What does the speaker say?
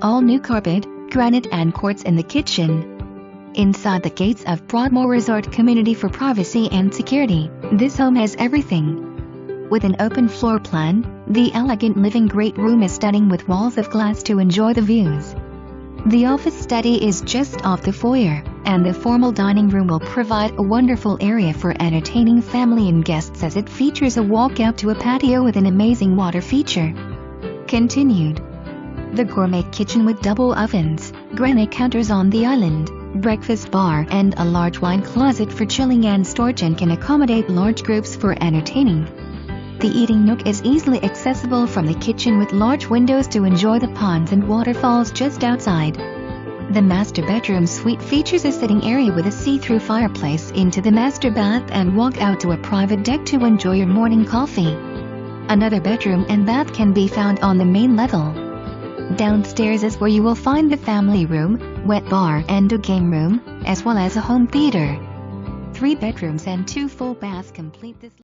all new carpet, granite and quartz in the kitchen. Inside the gates of Broadmoor Resort Community for privacy and security, this home has everything. With an open floor plan, the elegant living great room is stunning with walls of glass to enjoy the views. The office study is just off the foyer, and the formal dining room will provide a wonderful area for entertaining family and guests as it features a walkout to a patio with an amazing water feature. Continued. The gourmet kitchen with double ovens, granite counters on the island, breakfast bar and a large wine closet for chilling and storage and can accommodate large groups for entertaining. The eating nook is easily accessible from the kitchen with large windows to enjoy the ponds and waterfalls just outside. The master bedroom suite features a sitting area with a see-through fireplace into the master bath and walk out to a private deck to enjoy your morning coffee. Another bedroom and bath can be found on the main level. Downstairs is where you will find the family room, wet bar and a game room, as well as a home theater. 3 bedrooms and 2 full baths complete this